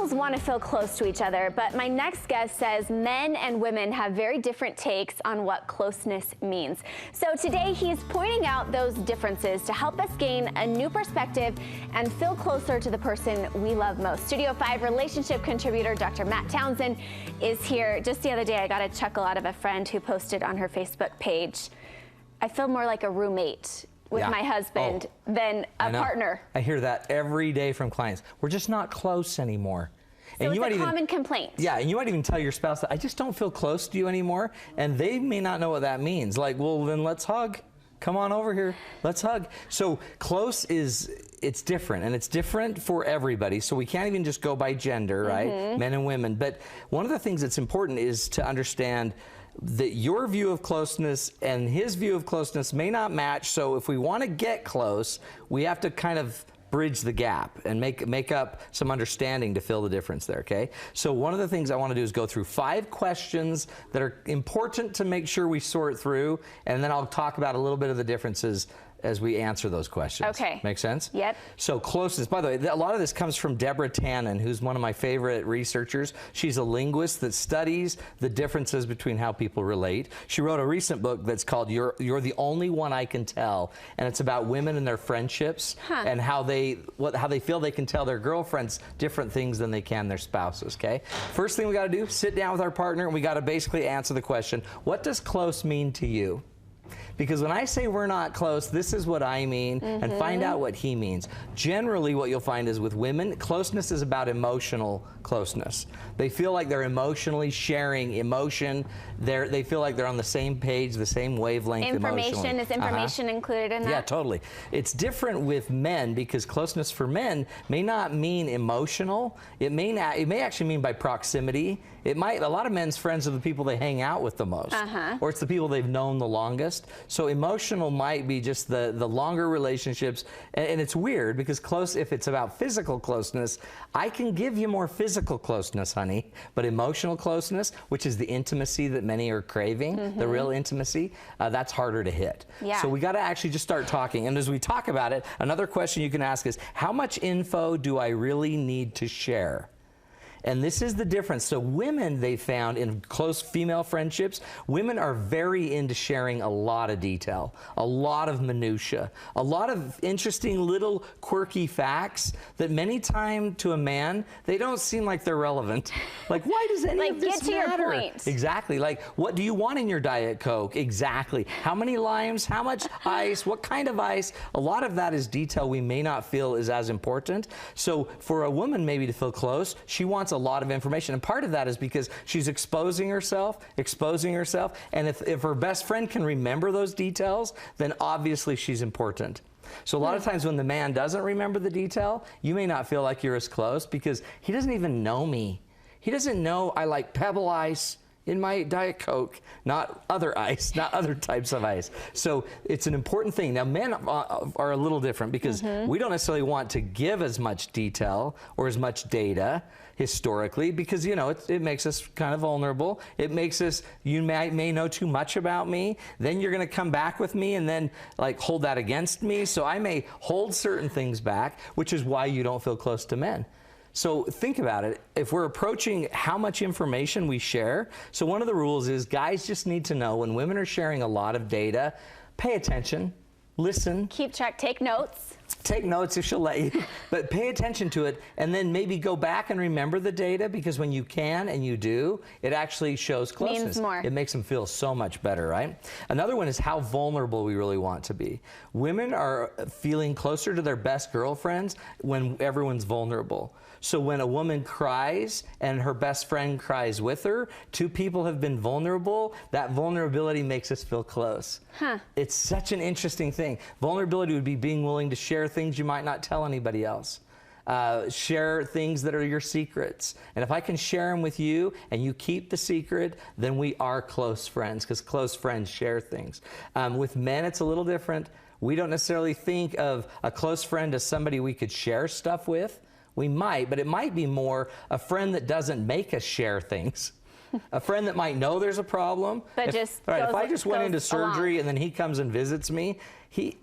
couples want to feel close to each other, but my next guest says men and women have very different takes on what closeness means. So today he's pointing out those differences to help us gain a new perspective and feel closer to the person we love most. Studio 5 relationship contributor Dr. Matt Townsend is here. Just the other day I got a chuckle out of a friend who posted on her Facebook page, "I feel more like a roommate with my husband than a partner." I hear that every day from clients. We're just not close anymore. So and it's a common complaint. Yeah, and you might even tell your spouse that I just don't feel close to you anymore, and they may not know what that means. Like, well, then let's hug. Come on over here. Let's hug. So close it's different, and it's different for everybody. So we can't even just go by gender, right? Men and women. But one of the things that's important is to understand that your view of closeness and his view of closeness may not match. So if we want to get close, we have to kind of bridge the gap and make up some understanding to fill the difference there, okay? So one of the things I want to do is go through 5 questions that are important to make sure we sort through, and then I'll talk about a little bit of the differences as we answer those questions. Okay. Make sense? Yep. So closeness, by the way, a lot of this comes from Deborah Tannen, who's one of my favorite researchers. She's a linguist that studies the differences between how people relate. She wrote a recent book that's called You're the Only One I Can Tell, and it's about women and their friendships and how they feel they can tell their girlfriends different things than they can their spouses, okay? First thing we gotta do, sit down with our partner, and we gotta basically answer the question, what does close mean to you? Because when I say we're not close, this is what I mean, and find out what he means. Generally, what you'll find is with women, closeness is about emotional closeness. They feel like they're emotionally sharing emotion. They feel like they're on the same page, the same wavelength emotionally. Is information included in that? Yeah, totally. It's different with men because closeness for men may not mean emotional. It may actually mean by proximity. A lot of men's friends are the people they hang out with the most, or it's the people they've known the longest. So emotional might be just the longer relationships, and it's weird because if it's about physical closeness, I can give you more physical closeness, honey, but emotional closeness, which is the intimacy that many are craving, the real intimacy, that's harder to hit. Yeah. So we got to actually just start talking, and as we talk about it, another question you can ask is, how much info do I really need to share? And this is the difference. So women, they found in close female friendships, women are very into sharing a lot of detail, a lot of minutia, a lot of interesting little quirky facts that many times to a man, they don't seem like they're relevant. Like, why does any of this matter? Get to your point. Exactly. Like, what do you want in your Diet Coke? Exactly. How many limes? How much ice? What kind of ice? A lot of that is detail we may not feel is as important. So for a woman maybe to feel close, she wants a lot of information, and part of that is because she's exposing herself, and if her best friend can remember those details, then obviously she's important. So a lot of times when the man doesn't remember the detail, you may not feel like you're as close because he doesn't even know me. He doesn't know I like Pebble ice in my Diet Coke, not other ice, not other types of ice. So it's an important thing. Now, men are a little different because we don't necessarily want to give as much detail or as much data historically because, you know, it makes us kind of vulnerable. It makes us, you may know too much about me, then you're going to come back with me and then like hold that against me. So I may hold certain things back, which is why you don't feel close to men. So think about it. If we're approaching how much information we share, so one of the rules is guys just need to know when women are sharing a lot of data, pay attention, listen. Keep track, take notes. Take notes if she'll let you, but pay attention to it and then maybe go back and remember the data because when you can and you do, it actually shows closeness. Means more. It makes them feel so much better, right? Another one is how vulnerable we really want to be. Women are feeling closer to their best girlfriends when everyone's vulnerable. So when a woman cries and her best friend cries with her, 2 people have been vulnerable, that vulnerability makes us feel close. It's such an interesting thing. Vulnerability would be being willing to share things you might not tell anybody else. Share things that are your secrets. And if I can share them with you and you keep the secret, then we are close friends because close friends share things. With men, it's a little different. We don't necessarily think of a close friend as somebody we could share stuff with. We might, but it might be more a friend that doesn't make us share things. A friend that might know there's a problem. But if I just went into surgery and then he comes and visits me,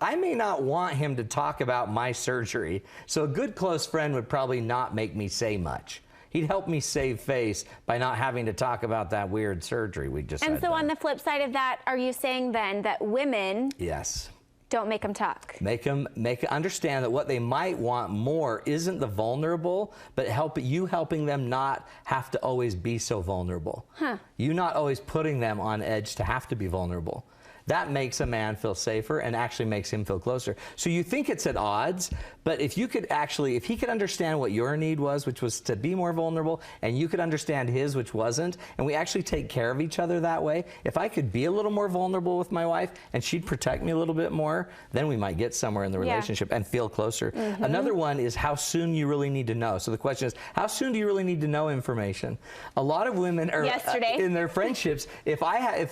I may not want him to talk about my surgery. So a good close friend would probably not make me say much. He'd help me save face by not having to talk about that weird surgery we just had. And so on the flip side of that, are you saying then that women Yes. don't make them talk? Understand that what they might want more isn't the vulnerable, but helping them not have to always be so vulnerable. You not always putting them on edge to have to be vulnerable. That makes a man feel safer and actually makes him feel closer. So you think it's at odds, but if he could understand what your need was, which was to be more vulnerable, and you could understand his, which wasn't, and we actually take care of each other that way, if I could be a little more vulnerable with my wife and she'd protect me a little bit more, then we might get somewhere in the relationship and feel closer. Another one is how soon you really need to know. So the question is, how soon do you really need to know information? A lot of women are in their friendships, if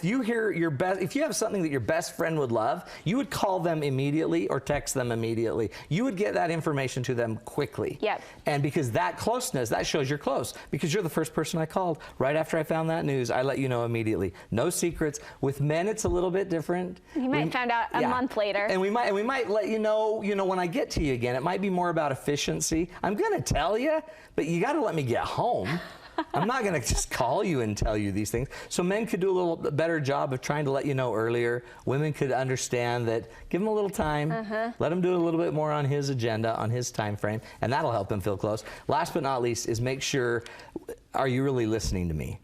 you have something that your best friend would love, you would call them immediately or text them immediately. You would get that information to them quickly. Yep. And because that closeness, that shows you're close. Because you're the first person I called. Right after I found that news, I let you know immediately. No secrets. With men, it's a little bit different. You might find out a month later. And we might let you know, when I get to you again. It might be more about efficiency. I'm going to tell you, but you got to let me get home. I'm not going to just call you and tell you these things. So men could do a little better job of trying to let you know earlier. Women could understand that, give him a little time, let him do a little bit more on his agenda, on his time frame, and that'll help him feel close. Last but not least is make sure, are you really listening to me?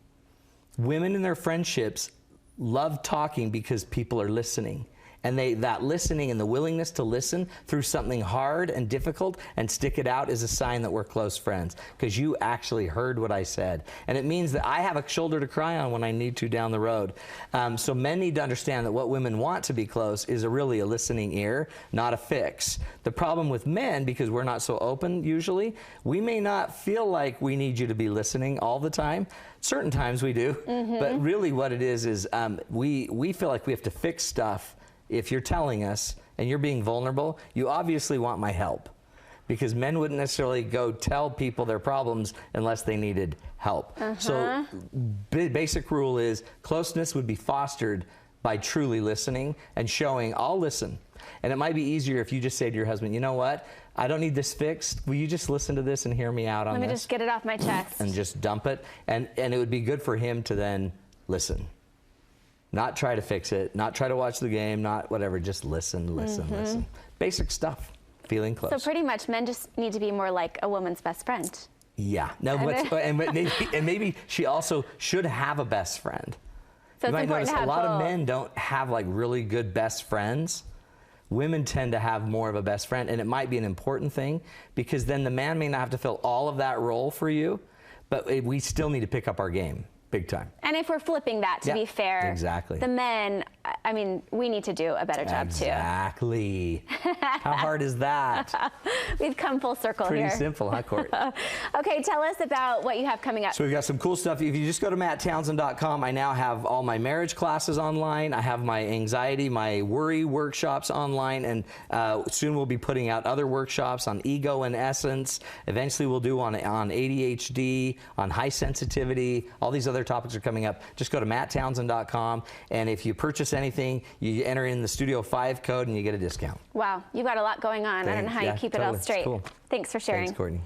Women in their friendships love talking because people are listening. And that listening and the willingness to listen through something hard and difficult and stick it out is a sign that we're close friends, because you actually heard what I said. And it means that I have a shoulder to cry on when I need to down the road. So men need to understand that what women want to be close is really a listening ear, not a fix. The problem with men, because we're not so open usually, we may not feel like we need you to be listening all the time. Certain times we do, but really what it is we feel like we have to fix stuff. If you're telling us and you're being vulnerable, you obviously want my help, because men wouldn't necessarily go tell people their problems unless they needed help. So basic rule is closeness would be fostered by truly listening and showing, I'll listen. And it might be easier if you just say to your husband, you know what, I don't need this fixed. Will you just listen to this and hear me out on this? Let me just get it off my chest. And just dump it. And it would be good for him to then listen. Not try to fix it, not try to watch the game, not whatever, just listen. Basic stuff, feeling close. So pretty much men just need to be more like a woman's best friend. Yeah, no, and maybe she also should have a best friend. So you might it's important notice to have a lot of both. men don't have like really good best friends. Women tend to have more of a best friend, and it might be an important thing, because then the man may not have to fill all of that role for you, but we still need to pick up our game. Big time. And if we're flipping that, to be fair, exactly. The men, I mean, we need to do a better job too. Exactly. How hard is that? We've come full circle here. Pretty simple, huh, Court? Okay, tell us about what you have coming up. So we've got some cool stuff. If you just go to MattTownsend.com, I now have all my marriage classes online. I have my anxiety, my worry workshops online, and soon we'll be putting out other workshops on ego and essence. Eventually we'll do on ADHD, on high sensitivity. All these other topics are coming up. Just go to MattTownsend.com, and if you purchase anything, you enter in the Studio 5 code and you get a discount. Wow, you've got a lot going on. I don't know how you keep it all straight. Cool. Thanks for sharing. Thanks, Courtney.